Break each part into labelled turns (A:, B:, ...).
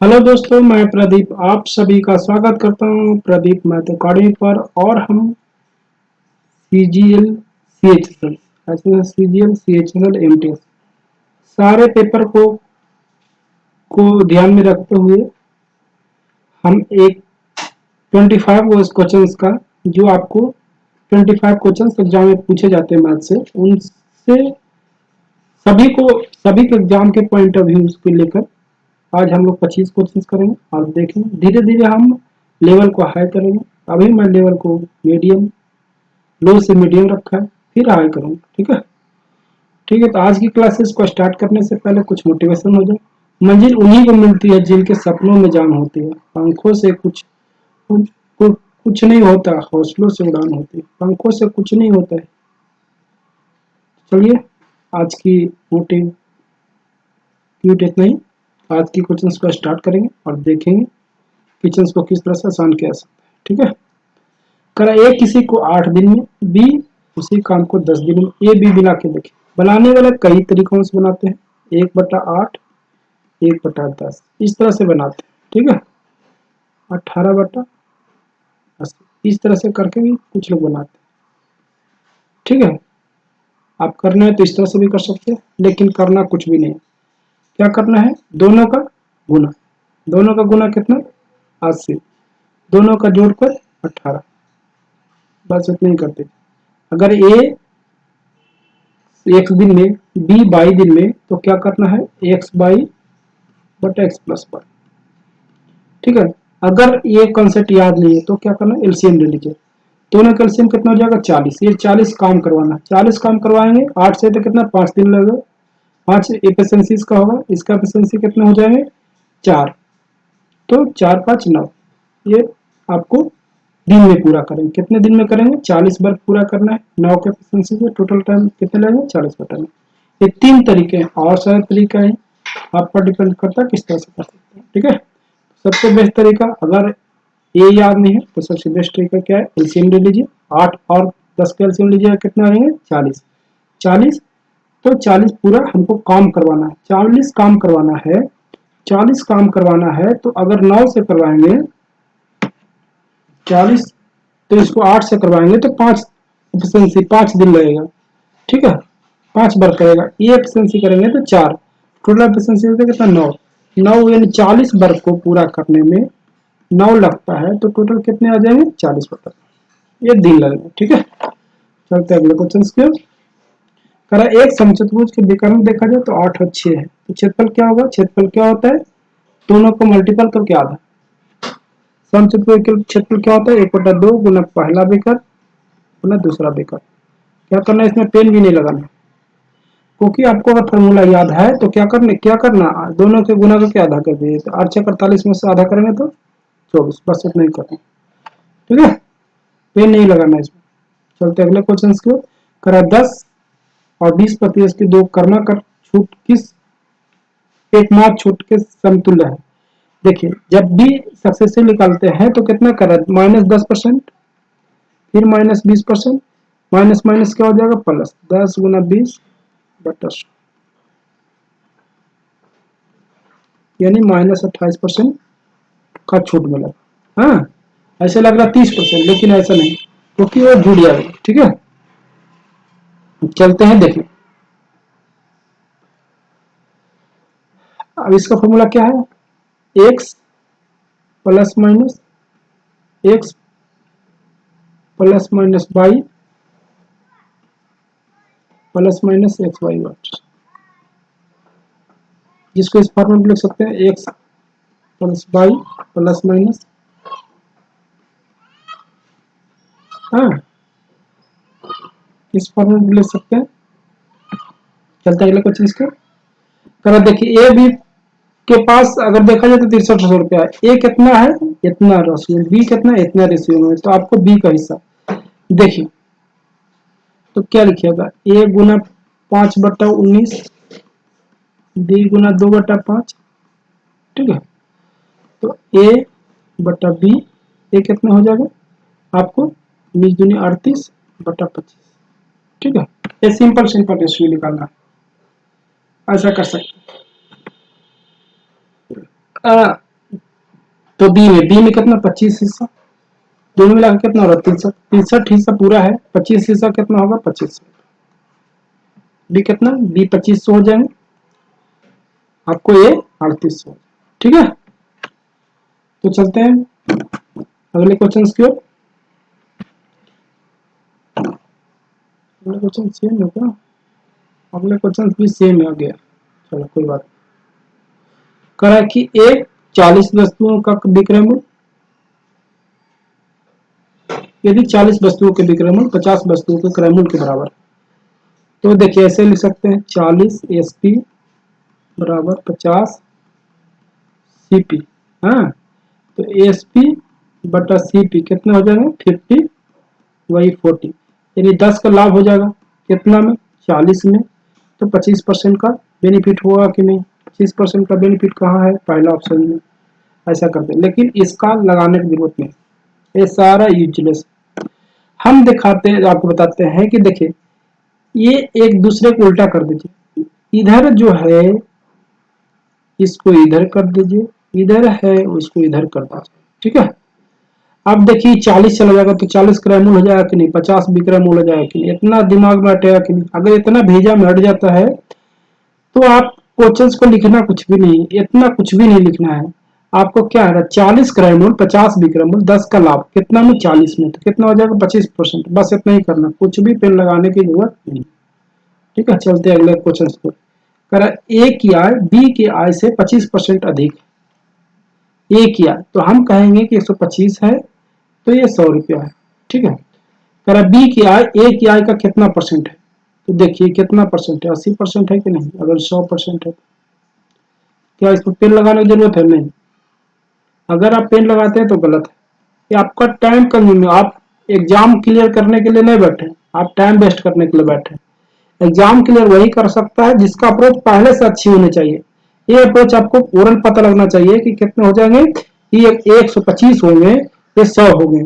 A: Hello दोस्तों, मैं प्रदीप आप सभी का स्वागत करता हूं प्रदीप मैथ अकेडमी पर। और हम सीजीएल सीएचएसएल ऐसे सीजीएल सीएचएसएल एमटीएस सारे पेपर को ध्यान में रखते हुए हम एक 25 क्वेश्चंस का, जो आपको 25 क्वेश्चंस एग्जाम में पूछे जाते हैं मैथ से, उनसे सभी के एग्जाम के पॉइंट ऑफ व्यू को लेकर आज हम लोग 25 क्वेश्चंस करेंगे और देखेंगे। धीरे धीरे हम लेवल को हाई करेंगे। अभी मैं लेवल को मीडियम, लो से मीडियम रखा है, फिर हाई करूंगा। ठीक है, ठीक है। तो आज की क्लासेस को स्टार्ट करने से पहले कुछ मोटिवेशन हो जाए। मंजिल उन्हीं को मिलती है जिनके सपनों में जान होती है। पंखों से कुछ नहीं होता, हौसलों से उड़ान होती है। पंखों से कुछ नहीं होता है। चलिए, आज की मोटिवेट इतना ही। आज की क्वेश्चंस को स्टार्ट करेंगे और देखेंगे क्वेश्चंस को किस तरह से आसान किया जा सकता है। ठीक है, करा ए किसी को 8 दिन में, बी उसी काम को 10 दिन में, ए बी मिला के देखें। बनाने वाले कई तरीकों से बनाते हैं, 1/8, 1/10, इस तरह से बनाते हैं। ठीक है, 18/80, इस तरह से करके भी कुछ लोग बनाते हैं। ठीक है, आप करना है तो इस तरह से भी कर सकते हैं, लेकिन करना कुछ भी नहीं। क्या करना है, दोनों का गुना। दोनों का गुना कितना, 80। दोनों का जोड़कर 18, बस इतना ही करते। अगर ए एक्स दिन में, बी बाई दिन में, तो क्या करना है, एक्स बाई बटा एक्स प्लस वन। ठीक है, अगर ये कॉन्सेप्ट याद नहीं है तो क्या करना है, एलसीएम ले लीजिए। दोनों का एलसीएम कितना हो जाएगा, 40। ये 40 काम करवाना, 40 काम करवाएंगे 8 से, तो कितना, 5 दिन लगेगा। 5 एफिशिएंसी इसका होगा, इसका एफिशिएंसी कितना हो जाएंगे, 4। तो 4 5 9। ये आपको दिन में पूरा करेंगे। कितने दिन में करेंगे, 40 बार पूरा करना है। 9 के एफिशिएंसी से टोटल टाइम कितने लगेंगे, 40/9। ये 3 तरीके हैं, और सारे तरीका है, आप पर डिपेंड करता है किस तरह से कर सकते हैं। ठीक है, सबसे बेस्ट तरीका, अगर ये याद नहीं है तो सबसे बेस्ट तरीका क्या है, एलसीएम ले लीजिए। 8 और 10 का एलसीएम लीजिए, कितना आएंगे, 40। 40, तो 40 पूरा हमको काम करवाना है। 40 काम करवाना है, 40 काम करवाना है। तो अगर 9 से करवाएंगे 40, तो इसको 8 से करवाएंगे तो 5 एफिशिएंसी, 5 दिन लगेगा। ठीक है, 5 बार करेगा। ये एफिशिएंसी करेंगे तो 4, टोटल एफिशिएंसी होता है कितना, 9। 9 यानी 40 वर्ग को पूरा करने में 9 लगता है, तो टोटल कितने आ जाएंगे, 40/9। ये दिन लगेगा। ठीक है, चलते हैं अगले क्वेश्चन की। करा एक समचतुर्भुज के विकर्ण देखा जाए तो 8 और 6 है, तो क्षेत्रफल क्या होगा, क्षेत्रफल क्या होता है, दोनों को मल्टीपल करके आधा। समचतुर्भुज के क्षेत्रफल क्या होता है, 1/2 गुना पहला विकर्ण गुना दूसरा विकर्ण। क्या करना है, इसमें पेन भी नहीं लगाना, क्योंकि आपको अगर फॉर्मूला याद है तो क्या करना, दोनों के गुना करके आधा कर दिए। तो 8 6 48 में से आधा करेंगे तो 24, बस इतना ही करना। ठीक है, पेन नहीं लगाना इसमें। चलते अगले क्वेश्चन की। करा 10 और 20% की दो कर्माकर छूट किस एकमात्र छूट के समतुल्य है। देखिए, जब भी सक्सेसिव निकालते हैं तो कितना करा, -10%, फिर -20%, माइनस माइनस क्या हो जाएगा, प्लस। 10 गुना 20/100, यानी -28% का छूट मिला। हाँ, ऐसे लग रहा 30%, लेकिन ऐसा नहीं, क्योंकि वो जुड़ जाएगा। ठीक है, चलते हैं देखिए। अब इसका फॉर्मूला क्या है, X plus minus X plus minus Y plus minus X Y वाट, जिसको इस फॉर्मूले में लिख सकते हैं, X plus Y plus minus, हाँ, इस फॉर्मूले में लिख सकते हैं। चलते अगले क्वेश्चन इसके। करा देखिए, ए बी के पास अगर देखा जाए तो 6300 रुपया है। ए कितना है, इतना रेशियो, बी कितना, इतना रेशियो में, तो आपको बी का हिस्सा देखिए। तो क्या लिखिएगा, ए गुना 5/19, बी गुना 2/5। ठीक है, तो ए बटा बी, ए कितना हो जाएगा आपको, 19 दूनी 38/25। ठीक है, ये सिंपल सिंपल रेशियो निकालना है, ऐसा कर सकते हैं। तो बी में कितना 25 हिस्सा, दोनों मिलाकर कितना हो रहा है 63, 63 हिस्सा पूरा है, 25 हिस्सा कितना होगा 25, बी कितना बी 2500 हो जाएंगे, आपको ये 3800, ठीक है। तो चलते हैं अगले क्वेश्चन की ओर। अगले क्वेश्चन सेम है क्या, अगले क्वेश्चन भी सेम आ गया, चलो कोई बात। करा कि एक 40 वस्तुओं का विक्रय मूल्य, यदि 40 वस्तुओं के विक्रय मूल्य 50 वस्तुओं के क्रय मूल्य के बराबर, तो देखिए ऐसे लिख सकते हैं 40 एसपी बराबर 50 सीपी। हाँ, तो एसपी बटा सीपी कितने हो जाएंगे 50 वही 40, यानी 10 का लाभ हो जाएगा कितना में 40 में, तो 25% का बेनिफिट होगा कि नहीं, 25% का बेनिफिट कहाँ है पहला ऑप्शन में, ऐसा करते हैं। लेकिन इसका लगाने की जरूरत नहीं, ये सारा यूजलेस। हम दिखाते हैं आपको बताते हैं कि देखिए ये एक दूसरे को उल्टा कर दीजिए, इधर जो है इसको इधर कर दीजिए, इधर है उसको इधर कर दीजिए, ठीक है। अब देखिए 40 चला जाएगा तो 40 क्रय मूल्य हो जाएगा कि नहीं, 50 विक्रय मूल्य हो जाएगा कि नहीं, इतना दिमाग में हटेगा कि नहीं। अगर इतना भेजा में हट जाता है तो आप क्वेश्चंस को लिखना कुछ भी नहीं, इतना कुछ भी नहीं लिखना है। आपको क्या है 40 क्रय मूल्य 50 विक्रय मूल्य 10 का लाभ कितना में 40 में, तो कितना हो जाएगा 25%, बस इतना ही करना, कुछ भी पेन लगाने की जरूरत नहीं, ठीक है। चलते हैं अगले क्वेश्चन को। करा ए की आय बी की आय से 25% अधिक है, ए की आय तो हम कहेंगे कि 125 है तो ये 100 रुपया है, ठीक है। करा बी की आय ए की आय का कितना परसेंट है, तो देखिए कितना परसेंट है 80% है कि नहीं, अगर 100% है क्या इसमें पेन लगाने की जरूरत है, नहीं। अगर आप पेन लगाते हैं तो गलत है, ये आपका टाइम कंज्यूमिंग, आप एग्जाम क्लियर करने के लिए नहीं बैठे, आप टाइम वेस्ट करने के लिए बैठे। एग्जाम क्लियर वही कर सकता है जिसका अप्रोच पहले से अच्छी होनी चाहिए। ये अप्रोच आपको पूर्ण पता लगना चाहिए कि कितने हो जाएंगे, ये 125 होंगे ये 100 हो गए,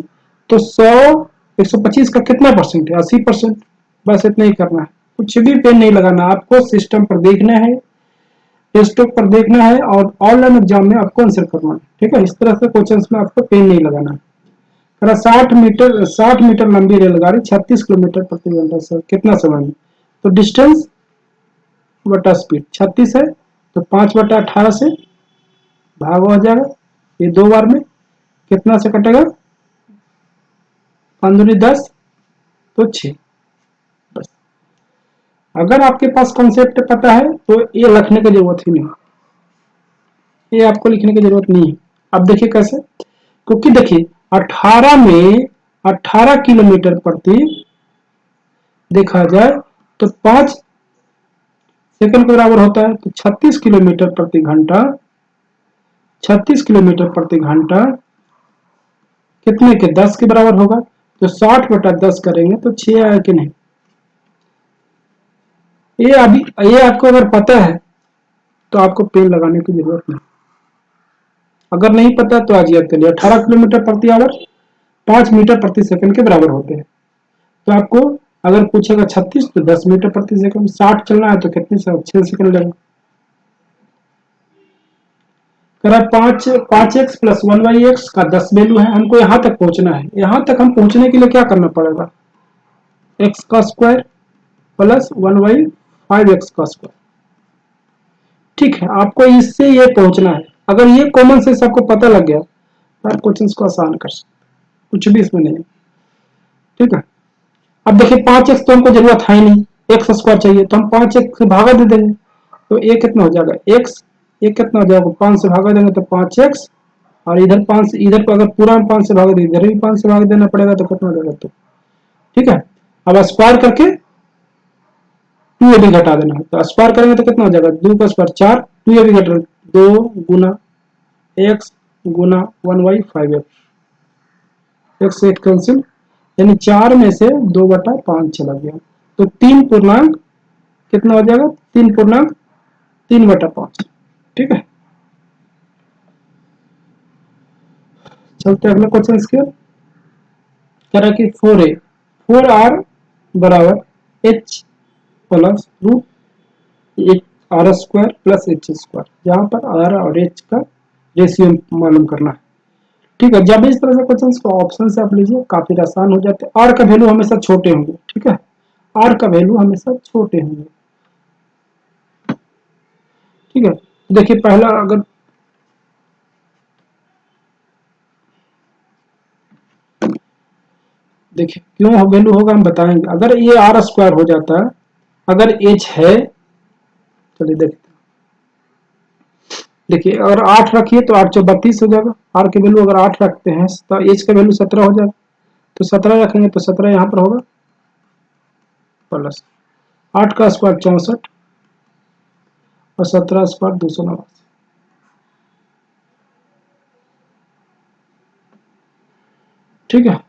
A: तो 100 125 का कितना परसेंट है 80%, बस इतना ही करना है, कुछ भी पेन नहीं लगाना, आपको सिस्टम पर देखना है, टेस्टों पर देखना है और ऑनलाइन एग्जाम में आपको आंसर करना है, ठीक है। इस तरह से क्वेश्चंस में आपको पेन नहीं लगाना है। 60 मीटर लंबी रेलगाड़ी 36 किलोमीटर प्रति घंटा से कितना समय में, तो डिस्टेंस बटा स्पीड 36 है तो 5/18 से भाग हो जाएगा, ये दो बार में कितना से कटेगा 5×10 तो 6, बस। अगर आपके पास कॉन्सेप्ट पता है तो ये लिखने की जरूरत ही नहीं, ये आपको लिखने की जरूरत नहीं है। अब देखिए कैसे, क्योंकि देखिए 18 में 18 किलोमीटर प्रति देखा जाए तो 5 सेकंड के बराबर होता है, तो 36 किलोमीटर प्रति घंटा 36 किलोमीटर प्रति घंटा कितने के 10 के बराबर होगा, तो 60/10 करेंगे तो 6 आया कि नहीं। ये आपको अगर पता है तो आपको पेन लगाने की जरूरत नहीं, अगर नहीं पता तो आज याद कर लिया 18 किलोमीटर प्रति आवर 5 मीटर प्रति सेकंड के बराबर होते हैं। तो आपको अगर पूछेगा 36 तो 10 मीटर प्रति सेकंड, 60 चलना है तो कितने 6 सेकंड लगेगा। करा 5x प्लस 1/x का 10 वैल्यू है, हमको यहां तक पहुंचना है, यहां तक हम पहुंचने के लिए क्या करना पड़ेगा, x का स्क्वायर प्लस 1/5x का स्क्वायर, ठीक है। आपको इससे ये पहुंचना है, अगर ये कॉमन सेंस आपको पता लग गया तो आप क्वेश्चन को आसान कर सकते, कुछ भी इसमें नहीं है, ठीक है। अब देखिए 5x तो हमको जरूरत है नहीं, एक्स स्क्वायर चाहिए तो हम 5x से भागा दे देंगे, तो ये कितना हो जाएगा x, ये कितना हो जाएगा 5 से भागा देंगे तो 5x, और इधर 5 इधर को अगर पूरा 5 से भाग दे इधर भी 5 से भाग देना पड़ेगा तो कितना हो जाएगा, तो ठीक है। अब स्क्वायर करके 2 ये भी घटा देना है, तो स्क्वायर करेंगे तो कितना हो जाएगा 2 का स्क्वायर 4, 2 ये भी घटा 2 गुना x गुना 1/5x, x से कैंसिल, यानी 4 में से 2/5 चला गया, तो 3 पूर्णांक कितना हो जाएगा 3/5, ठीक है। चलते अगले क्वेश्चन के, कह रहा कि 4r बराबर h plus root R square plus H square, जहां पर आर और एच का रेशियो मालूम करना है, ठीक है, जब इस तरह से क्वेश्चन को ऑप्शन से आप लीजिए काफी आसान हो जाते हैं। आर का वैल्यू हमेशा छोटे होंगे, ठीक है, आर का वैल्यू हमेशा छोटे होंगे, ठीक है। देखिए पहला अगर देखिए क्यों वैल्यू होगा हम बताएंगे। अगर ये आर स्क्वायर हो जाता है, अगर एच है, चलिए देखते देखिए अगर 8 रखिए तो 8 चौ 32 हो जाएगा। आर की वैल्यू अगर 8 रखते हैं तो एच का वैल्यू 17 हो जाएगा, तो 17 रखेंगे तो 17 यहाँ पर होगा प्लस 8 का स्क्वायर 64 और 17 स्क्वायर 289, ठीक है।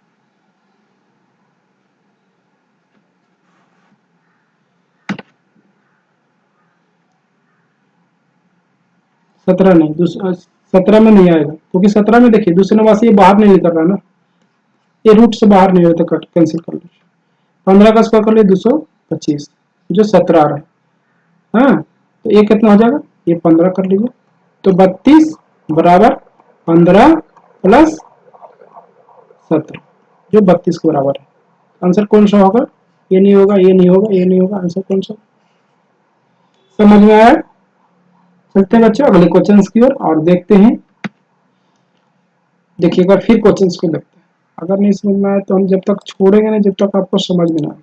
A: सत्रह नहीं, दूसरा 17 में नहीं आएगा, क्योंकि 17 में देखिए दूसरे नवासी ये बाहर नहीं निकल रहा ना, ये रूट से बाहर नहीं होता, कट कैंसिल कर लीजिए। 15 का स्क्वायर कर लिए 225, जो 17 आ रहा है। हाँ, तो ये कितना हो जाएगा, ये 15 कर लीजिए, तो 32 बराबर 15 प्लस 17, जो 32 के बराबर है। आंसर कौन सा होगा, ये नहीं होगा, ये नहीं होगा, ये नहीं होगा, आंसर कौन सा, समझ में आया। चलते हैं बच्चों अगले क्वेश्चन की ओर और देखते हैं। देखिए एक बार फिर क्वेश्चन को देखते हैं, अगर नहीं समझ में आया तो हम जब तक छोड़ेंगे ना जब तक आपको समझ में ना आए।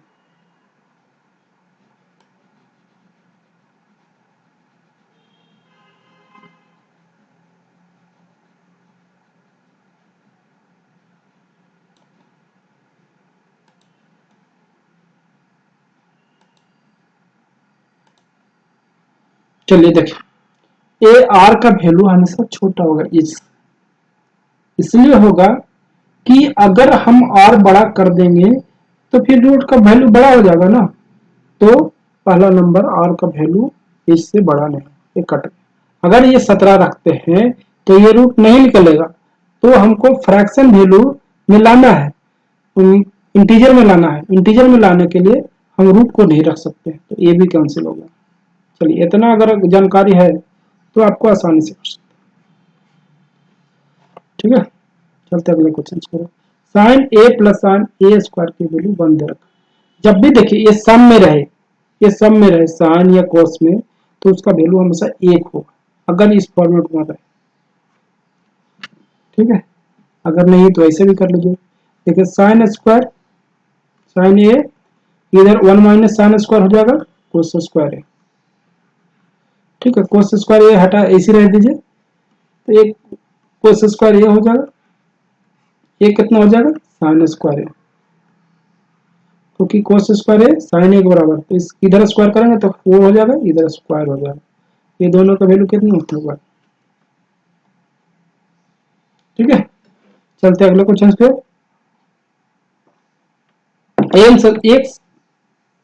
A: चलिए देखिए, ए आर का वैल्यू हमेशा छोटा होगा, इसलिए होगा कि अगर हम आर बड़ा कर देंगे तो फिर रूट का वैल्यू बड़ा हो जाएगा ना, तो पहला नंबर आर का वैल्यू इससे बड़ा नहीं, ये कट। अगर ये 17 रखते हैं तो ये रूट नहीं निकलेगा, तो हमको फ्रैक्शन वैल्यू में लाना है, इंटीजर में लाना है। इंटीजर में लाने के लिए हम रूट को नहीं रख सकते, तो ये भी कैंसिल हो गया। चलिए इतना अगर जानकारी है तो आपको आसानी से कर सकते, ठीक है। चलते अगले क्वेश्चन को। साइन ए प्लस साइन ए स्क्वायर की वैल्यू 1 दे रखा, जब भी देखिए ये सम में रहे, ये सम में रहे साइन या कॉस में, तो उसका वैल्यू हमेशा 1 होगा, अगर इस फॉर्मेट में रहे, ठीक है। अगर नहीं तो ऐसे भी कर लीजिए। देखिए साइन स्क्वायर साइन ए, इधर 1 माइनस साइन स्क्वायर हो जाएगा कोस स्क्वायर है, ठीक है। कोस स्क्वायर ये हटा ऐसे रह दीजिए, तो एक कोस स्क्वायर ये हो जाएगा, ये कितना हो जाएगा साइन स्क्वायर है, क्योंकि कोस स्क्वायर है साइन ए के बराबर, तो इस इधर स्क्वायर करेंगे तो 4 हो जाएगा, इधर स्क्वायर हो जाएगा, ये दोनों का वैल्यू कितना होता है, ठीक है। चलते अगले क्वेश्चन पे। एक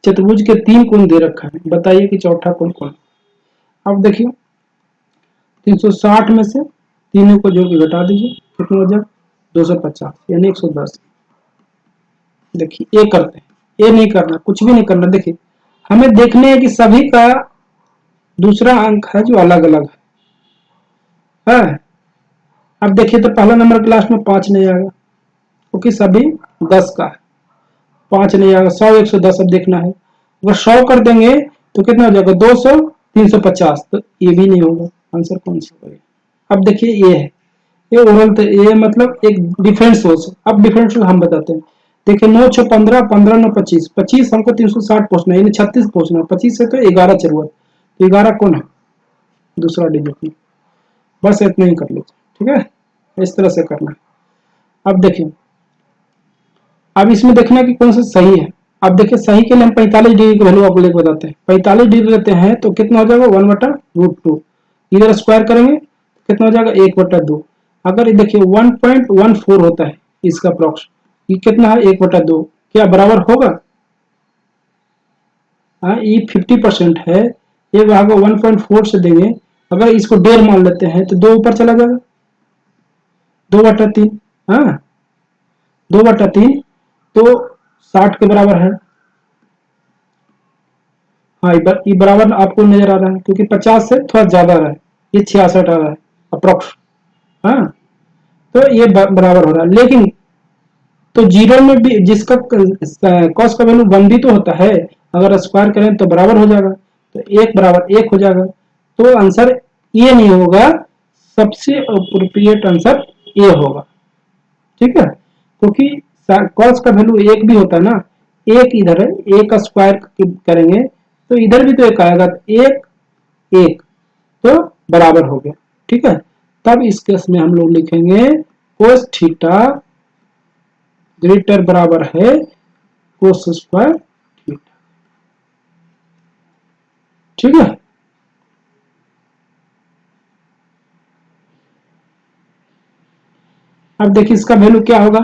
A: चतुर्भुज के 3 कोण दे रखा है, बताइए कि चौथा कोण कौन। अब देखिए 360 में से तीनों को जोड़ के घटा दीजिए, कितना हो जाएगा 250 यानी 110। देखिए ये करते हैं, ये नहीं करना, कुछ भी नहीं करना। देखिए हमें देखने है कि सभी का दूसरा अंक है जो अलग अलग है। अब देखिए तो पहला नंबर क्लास में 5 नहीं आएगा, क्योंकि सभी 10 का है, 5 नहीं आएगा। 100 110 अब देखना है, अगर 100 कर देंगे तो कितना हो जाएगा 200 350, तो ये भी नहीं होगा, आंसर कौन सा होगा। अब देखिए ये है, ये ओरल, ये मतलब एक डिफरेंस सोर्स। अब डिफरेंस हम बताते हैं। देखिए 9 6 15, 15 9 25, 25 हमको 360 पहुंचना है, यानी 36 पहुंचना है। 25 से तो 11 जरूरत, तो 11 कौन है दूसरा डिजिट में, बस इतना ही कर लीजिए, ठीक है। इस तरह से करना है। अब देखिए, अब इसमें देखना कि कौन सा सही है। अब देखिए सही के लिए हम 45 डिग्री की वैल्यू आपको लेकर बताते हैं। 45 डिग्री लेते हैं तो कितना हो जाएगा 1/√2, इधर स्क्वायर करेंगे कितना हो जाएगा 1/2। अगर ये देखिए 1.14 होता है इसका अप्रोक्स, ये कितना है 1/2, क्या बराबर होगा। हाँ ये 50% है, ये भाग 1.4 से देंगे, अगर इसको 1.5 मान लेते हैं तो 2 ऊपर चला जाएगा 2/3। हाँ 2/3 तो 60 के बराबर है। हाँ ये बराबर आपको नजर आ रहा है, क्योंकि 50 से थोड़ा ज्यादा रहा है, ये 66 आ रहा है अप्रोक्स। हाँ तो ये बराबर हो रहा है। लेकिन तो जीरो में भी जिसका कॉस का वैल्यू 1 भी तो होता है, अगर स्क्वायर करें तो बराबर हो जाएगा, तो एक बराबर एक हो जाएगा। तो आंसर ये नहीं होगा, सबसे अप्रोप्रिएट आंसर ये होगा। ठीक है, क्योंकि कॉस का वैल्यू एक भी होता है ना, एक इधर है, एक का स्क्वायर करेंगे तो इधर भी तो एक आएगा, एक एक तो बराबर हो गया। ठीक है, तब इस केस में हम लोग लिखेंगे कोस थीटा ग्रेटर बराबर है कोस स्क्वायर थीटा। ठीक है, अब देखिए इसका वैल्यू क्या होगा।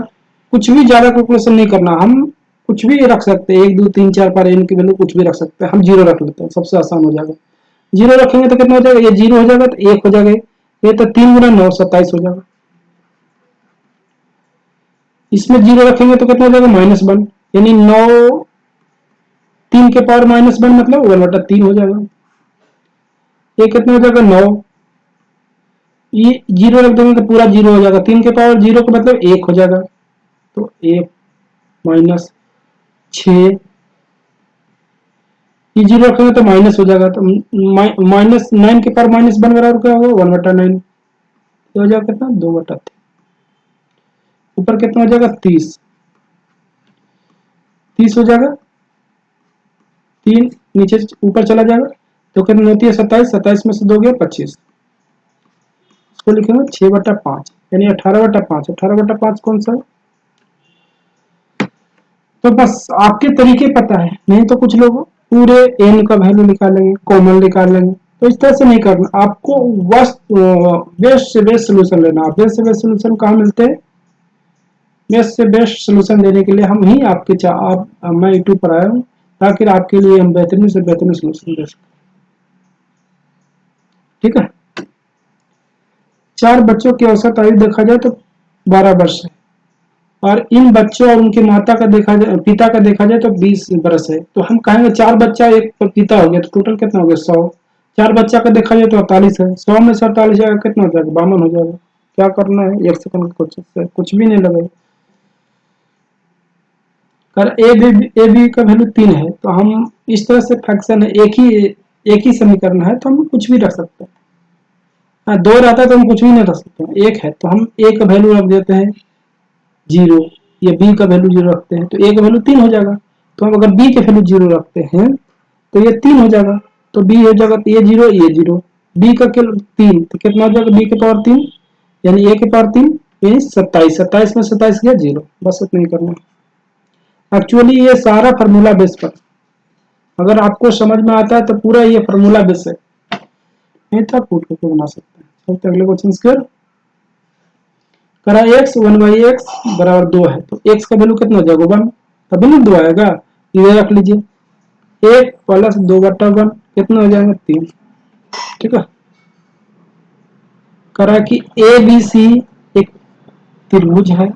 A: कुछ भी ज्यादा कैलकुलेशन नहीं करना, हम कुछ भी रख सकते हैं, 1 2 3 4 पर एन की वैल्यू कुछ भी रख सकते हैं। हम जीरो रख लेते हैं, सबसे आसान हो जाएगा। जीरो रखेंगे तो कितना हो जाएगा, ये जीरो हो जाएगा तो एक हो जाएगा, ये तो 3 × 9 27 हो जाएगा। इसमें जीरो रखेंगे तो कितना हो जाएगा, -1, यानी 9 3 के पावर -1 मतलब 1/3 हो जाएगा। ये कितना हो जाएगा, 9। ये जीरो रख देंगे तो पूरा जीरो हो जाएगा, 3 के पावर जीरो का मतलब 1 हो जाएगा, तो 1 -6। ये जीरो रखेंगे तो माइनस हो जाएगा, तो -9 के पावर -1 बराबर क्या होगा, 1/9। ये हो जाएगा कितना, 2/3। ऊपर कितना हो जाएगा, 30। 30 हो जाएगा, 3 नीचे ऊपर चला जाएगा, तो कितना होती है, 27। 27 में से 2 गया 25। इसको लिखेंगे 6/5, यानी 18/5। 18/5 कौन सा है, तो बस आपके तरीके पता है, नहीं तो कुछ लोग पूरे एन का वैल्यू निकालेंगे, कॉमन निकाल लेंगे। तो इस तरह से नहीं करना आपको, बेस्ट से बेस्ट सोल्यूशन लेना। बेस्ट से बेस्ट सोल्यूशन कहाँ मिलते हैं, बेस्ट से बेस्ट सोल्यूशन देने के लिए हम ही आपके मैं यूट्यूब पर आया हूँ, ताकि आपके लिए हम बेहतरीन से बेहतरीन सोल्यूशन दे सकें। ठीक है, 4 बच्चों की औसत आयु देखा जाए तो 12 वर्ष है, और इन बच्चों और उनके माता का देखा जाए, पिता का देखा जाए तो 20 बरस है। तो हम कहेंगे 4 बच्चा एक पिता हो गया, तो टोटल कितना हो गया, 100। 4 बच्चा का देखा जाए तो 48 है, 100 में से 48 जाएगा, कितना हो जाएगा, 52 हो जाएगा। क्या करना है, 1 सेकंड का क्वेश्चन से कुछ भी नहीं लगे। कर ए बी का वैल्यू 3 है, तो हम इस तरह से फ्रैक्शन है, एक ही समीकरण है, तो हम कुछ भी रख सकते हैं। हाँ, 2 रहता है तो हम कुछ भी नहीं रख सकते, एक है तो हम ए का वैल्यू रख देते हैं 0, या बी का वैल्यू 0 रखते हैं, तो ए का वैल्यू 3 हो जाएगा। तो हम अगर बी के वैल्यू 0 रखते हैं तो ये 3 हो जाएगा, तो बी हो जाएगा, तो ये 0 ये 0। बी का 3, तो कितना हो जाएगा, बी के पावर 3, यानी ए के पावर 3, यानी 27। 27 में 27 गया 0, बस इतना ही करना। एक्चुअली ये सारा फार्मूला बेस पर, अगर आपको समझ में आता है तो पूरा ये फार्मूला बेस है, नहीं तो आप फूट करके बना सकते हैं। चलते अगले क्वेश्चन की ओर। करा x 1/x बराबर 2 है, तो x का वैल्यू कितना हो जाएगा, 1, तभी ना 2 आएगा। ये रख लीजिए, 1 + 2/1 कितना हो जाएगा, 3। ठीक है, करा कि ए बी सी एक त्रिभुज है,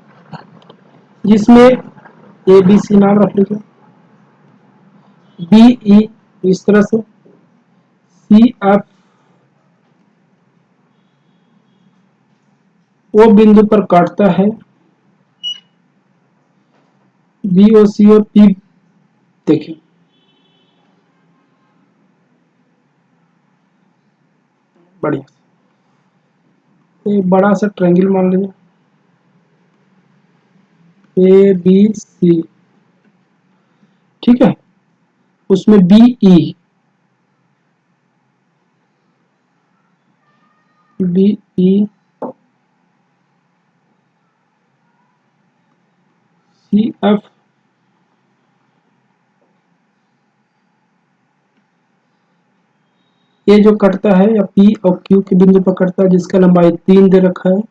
A: जिसमें ए बी सी नाम रख लीजिए, बी ई इस तरह से, सी एफ ओ बिंदु पर काटता है, बी ओ सी ओ पी, देखिए बढ़िया, एक बड़ा सा ट्रायंगल मान लीजिए, ए बी सी। ठीक है, उसमें B E, B E C F ये जो कटता है, या पी और क्यू के बिंदु पर कटता है, जिसका लंबाई 3 दे रखा है,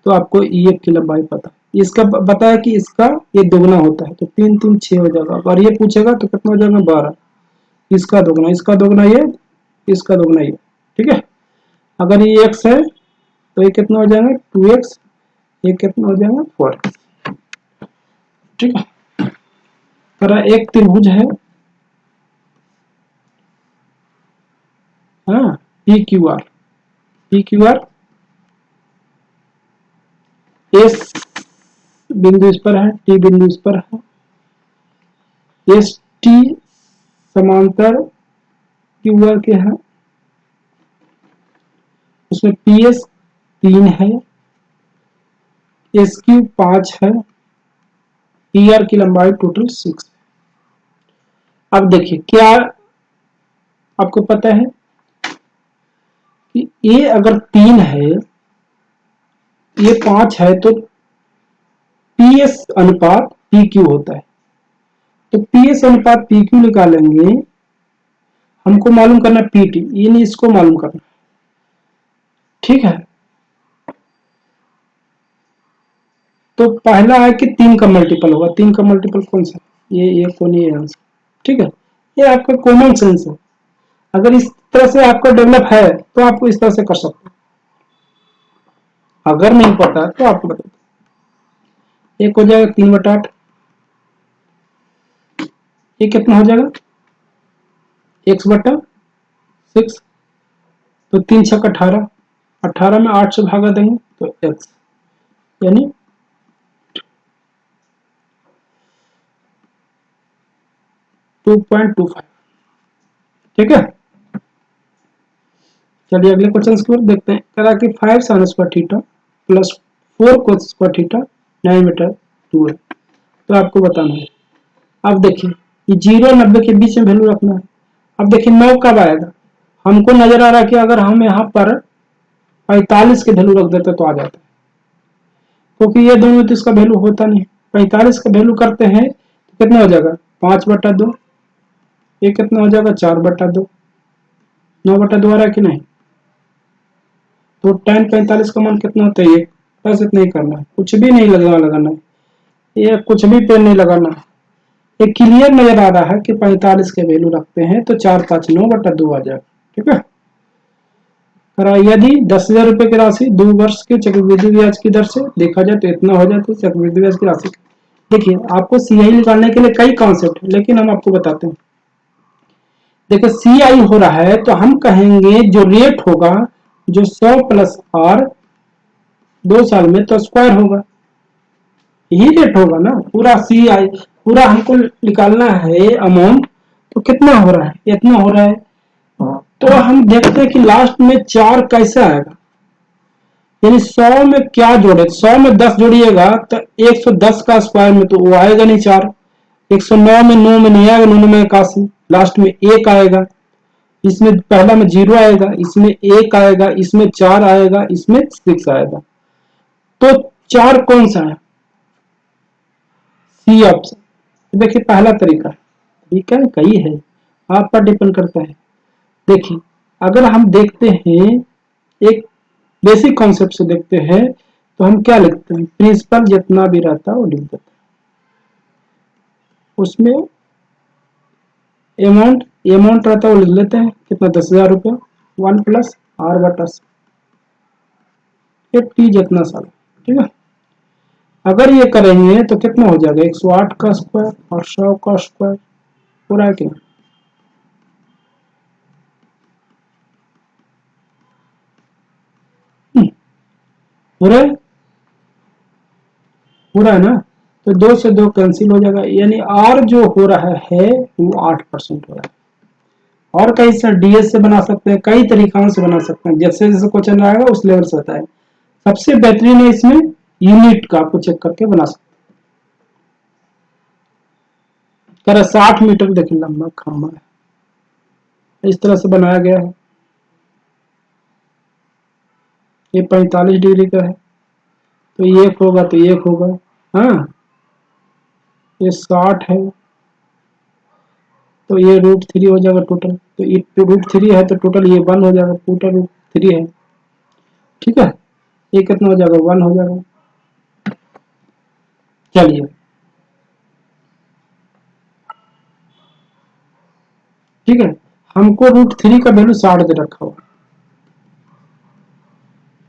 A: तो आपको ई एफ की लंबाई पता है, इसका बताया कि इसका ये दोगुना होता है, तो 3 3 6 हो जाएगा, और ये पूछेगा तो कितना हो जाएगा, 12। इसका दोगुना, इसका दोगुना ये, इसका दोगुना ये। ठीक है, अगर ये x है तो ये कितना हो जाएगा, 2x, ये कितना हो जाएगा, 4x। ठीक है, तरह एक त्रिभुज है, हाँ, P Q R, P Q R S बिंदु इस पर है, टी बिंदु इस पर है, एस टी समांतर क्यू आर के है, उसमें पी एस 3 है, एस क्यू 5 है, पी आर की लंबाई टोटल 6 है। अब देखिए क्या आपको पता है कि ए अगर 3 है, ये 5 है, तो पी एस अनुपात पी क्यू होता है। तो पी एस अनुपात पी क्यू निकालेंगे, हमको मालूम करना पी टी, यानी इसको मालूम करना, ठीक है। तो पहला है कि 3 का मल्टीपल होगा, 3 का मल्टीपल कौन सा, ये कौन, ये आंसर, ठीक है। ये आपका कॉमन सेंस है, अगर इस तरह से आपका डेवलप है तो आपको इस तरह से कर सकते हैं, अगर नहीं पता तो आपको बता, एक हो जाएगा 3/8, ये कितना हो जाएगा x/6, तो 3 छक 18, 18 में 8 से भागा देंगे तो x, यानी 2.25, ठीक है। चलिए अगले क्वेश्चन की ओर देखते हैं। कह रहा कि 5 sin square theta plus 4 cos square theta 9 metre 2 है, तो आपको बताना है। अब देखिए ये 0 90 के बीच में वैल्यू रखना है। अब देखिए 9 कब आएगा, हमको नजर आ रहा है कि अगर हम यहाँ पर 45 के वैल्यू रख देते तो आ जाता है, क्योंकि ये दोनों तो इसका वैल्यू होता नहीं। 45 का वैल्यू करते हैं तो कितना हो जाएगा 5/2, ये कितना हो जाएगा 4/2, 9/2 आ रहा है कि नहीं। तो tan 45 का मान कितना होता है, ये बस इतना ही करना है, कुछ भी नहीं लगाना है, ये कुछ भी पेन नहीं लगाना है। ये क्लियर नजर आ रहा है कि 45 के वैल्यू रखते हैं तो 459/2 आ जाएगा, ठीक है। यदि 10,000 रुपए की राशि 2 वर्ष के चक्रवृद्धि ब्याज की दर से देखा जाए तो इतना हो जाता है चक्रवृद्धि ब्याज की राशि। देखिए आपको सीआई निकालने के लिए कई कॉन्सेप्ट है, लेकिन हम आपको बताते हैं। देखिए सीआई हो रहा है तो हम कहेंगे जो रेट होगा, जो 100 प्लस आर 2 साल में तो स्क्वायर होगा, यही रेट होगा ना। पूरा सीआई पूरा हमको निकालना है अमाउंट, तो कितना हो रहा है, इतना हो रहा है। तो हम देखते हैं कि लास्ट में 4 कैसे आएगा, यानी 100 में क्या जोड़े, 100 में 10 जोड़िएगा तो 110 का स्क्वायर में तो वो आएगा नहीं 4, 109 में 9 में नहीं आएगा, 9 में 81, लास्ट में 1 आएगा, इसमें पहला में 0 आएगा, इसमें 1 आएगा, इसमें 4 आएगा, इसमें 6 आएगा। तो 4 कौन सा है, सी ऑप्शन। देखिए पहला तरीका, तरीका कई है, आप पर डिपेंड करता है। देखिए अगर हम देखते हैं एक बेसिक कॉन्सेप्ट से देखते हैं, तो हम क्या लिखते हैं, प्रिंसिपल जितना भी रहता है वो लिख देते हैं, उसमें अमाउंट रहता है वो लिख लेते हैं, कितना 10,000 रुपये, 1 प्लस r/, टी जितना साल, ठीक है। अगर ये करेंगे तो कितना हो जाएगा 108 का स्क्वायर और 100 का स्क्वायर, पूरा है क्या, पूरा है, पूरा है ना। तो 2 से 2 कैंसिल हो जाएगा, यानी आर जो हो रहा है वो 8% हो रहा है। और कई से डीएस से बना सकते हैं, कई तरीकों से बना सकते हैं, जैसे जैसे क्वेश्चन आएगा उस लेवल से बताए। सबसे बेहतरीन है इसमें यूनिट का आपको चेक करके बना सकते हैं। 60 मीटर देखिए लंबा खंभा है, इस तरह से बनाया गया है, ये 45 डिग्री का है, तो ये होगा तो ये होगा, हाँ ये 60 है, तो ये √3 हो जाएगा टोटल, तो ये √3 है तो टोटल ये 1 हो जाएगा, टोटल √3 है, ठीक है। ये कितना हो जाएगा 1 हो जाएगा। चलिए ठीक है, हमको √3 का वैल्यू 60 दे रखा हुआ,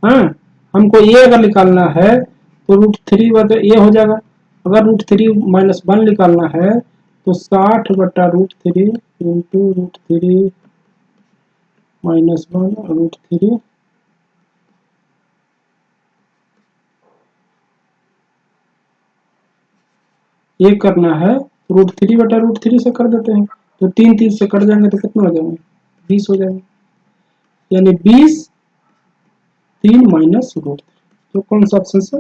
A: हाँ हमको ये अगर निकालना है तो √3 बटे ये हो जाएगा। अगर √3 - 1 निकालना है तो 60/√3 इंटू √3 - 1 √3 ये करना है √3/√3 से कर देते हैं, तो 3 से कट जाएंगे तो कितना हो जाएंगे 20 हो जाएंगे, यानी 20 3 माइनस √3। तो कौन सा ऑप्शन सर?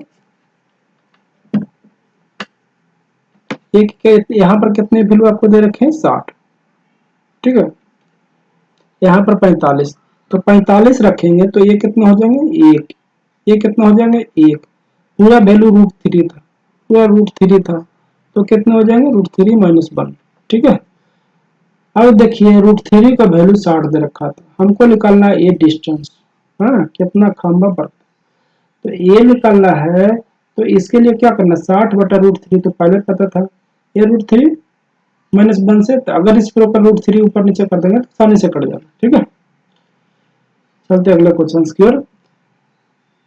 A: एक यहाँ पर कितने वैल्यू आपको दे रखे हैं 60, ठीक है, यहाँ पर 45, तो 45 रखेंगे तो ये कितना हो जाएंगे 1, ये कितना हो जाएंगे 1, पूरा वैल्यू √3 था, पूरा √3 था, तो कितने हो जाएंगे √3 - 1, ठीक है। अब देखिए √3 का वैल्यू 60 दे रखा था, हमको निकालना है ये डिस्टेंस, हाँ कितना खंबा पर, तो ये निकालना है, तो इसके लिए क्या करना 60/√3 तो पहले पता था, ये √3 - 1 से, तो अगर इस पर √3 ऊपर नीचे कर देंगे तो आसानी से कट जाएगा, ठीक है। चलते अगले क्वेश्चन की ओर।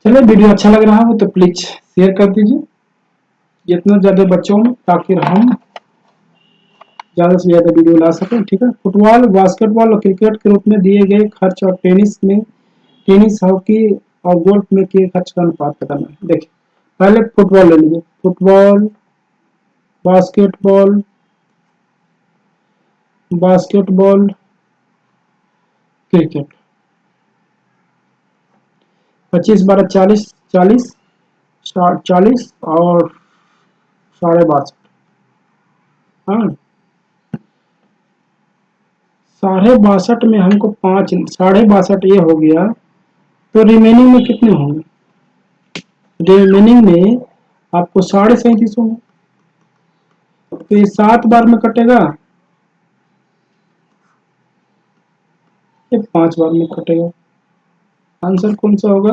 A: चलिए वीडियो अच्छा लग रहा हो तो प्लीज शेयर कर दीजिए जितना ज्यादा बच्चों में, ताकि हम ज्यादा से ज्यादा वीडियो ला सकें, ठीक है। फुटबॉल, बास्केटबॉल और क्रिकेट के रूप में दिए गए खर्च और टेनिस, हॉकी और गोल्फ में किए खर्च का अनुपात करना है। देखिए पहले फुटबॉल ले लीजिए, फुटबॉल, बास्केटबॉल, क्रिकेट, 25 12 40 40 40 और 62.5, हाँ 62.5 में हमको 5 62.5 ये हो गया, तो रिमेनिंग में कितने होंगे, रिमेनिंग में आपको 37.5 होंगे, तो ये 7 बार में कटेगा, ये 5 बार में कटेगा, आंसर कौन सा होगा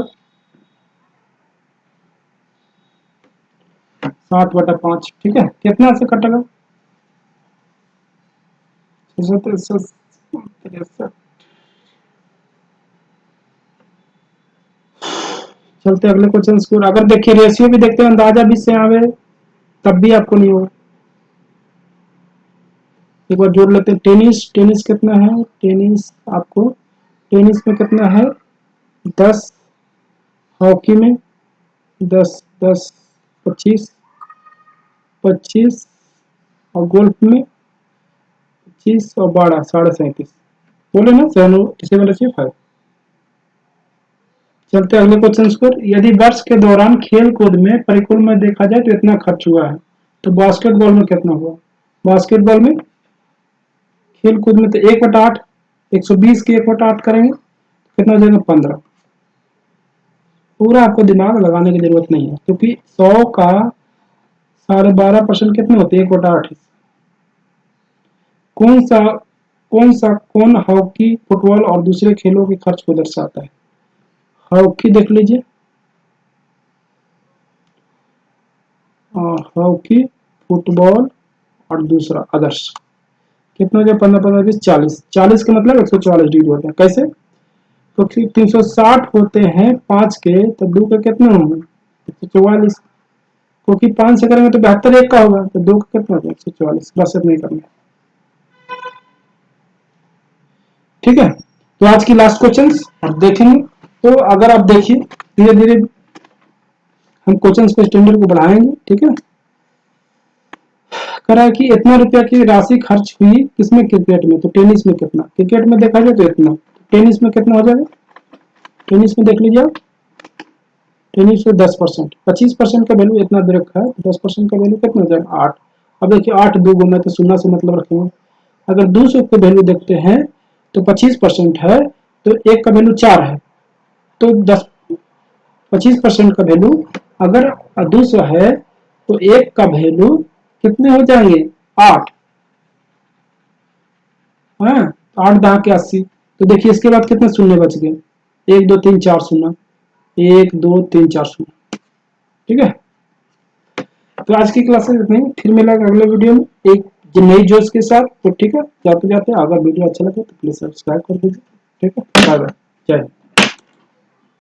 A: 7/5, ठीक है। कितना से कटेगा 63। चलते अगले क्वेश्चन की ओर। अगर देखिए रेशियो भी देखते हैं, अंदाजा भी से आवे तब भी आपको नहीं होगा, एक बार जोड़ लेते हैं। टेनिस कितना है, टेनिस में कितना है 10, हॉकी में 10 10 25 25 और गोल्फ में 25 और 12 37.5, बोले ना 7 चलते अगले क्वेश्चन पर। यदि वर्ष के दौरान खेल कूद में परिकुल में देखा जाए तो इतना खर्च हुआ है, तो बास्केटबॉल में कितना हुआ, बास्केटबॉल में खेल कूद में तो 1/8, 120 के 1/8 करेंगे कितना हो जाएगा 15। पूरा आपको दिमाग लगाने की जरूरत नहीं है, क्योंकि 100 का 12.5% कितने होते हैं 1/8। कौन हॉकी, फुटबॉल और दूसरे खेलों के खर्च को दर्शाता है। हॉकी देख लीजिए, हॉकी, फुटबॉल और दूसरा अदर्स, कितना हो जाए 15 15 20 40, 40 का मतलब 144 डिग्री होता है। कैसे, तो 360 होते हैं 5 के, तो 2 के कितने होंगे 144, क्योंकि 5 से करेंगे तो 72 एक का होगा, तो 2 का कितना होगा 144, बस नहीं करना, ठीक है। तो आज की लास्ट क्वेश्चन अब देखेंगे, तो अगर आप देखिए धीरे धीरे हम क्वेश्चन के स्टैंडर्ड को बढ़ाएंगे, ठीक है। करा कि इतना रुपया की राशि खर्च हुई किसमें, क्रिकेट में, तो टेनिस में कितना, क्रिकेट में देखा जाए तो इतना, टेनिस में कितना हो जाएगा, टेनिस में देख लीजिए आप, टेनिस में 10%, 25% का वैल्यू इतना दे रखा है, 10% का वैल्यू कितना हो जाएगा 8। अब देखिए 8 2 गुना तो 0 से मतलब रखेंगे, अगर 200 का वैल्यू देखते हैं तो 25% है, तो 1 का वैल्यू 4 है, तो 25% का वैल्यू अगर 200 है तो 1 का वैल्यू कितने हो जाएंगे 8, हाँ 8 10 के 80, तो देखिए इसके बाद कितने शून्य बच गए, 1 2 3 4 शून्य, 1 2 3 4 शून्य, ठीक है। तो आज की क्लास में इतना ही, फिर मिलेगा अगले वीडियो में एक नई जोश के साथ, तो ठीक है। जाते जाते अगर वीडियो अच्छा लगे तो प्लीज सब्सक्राइब कर दीजिए, ठीक है। बाय बाय, जय हिंद।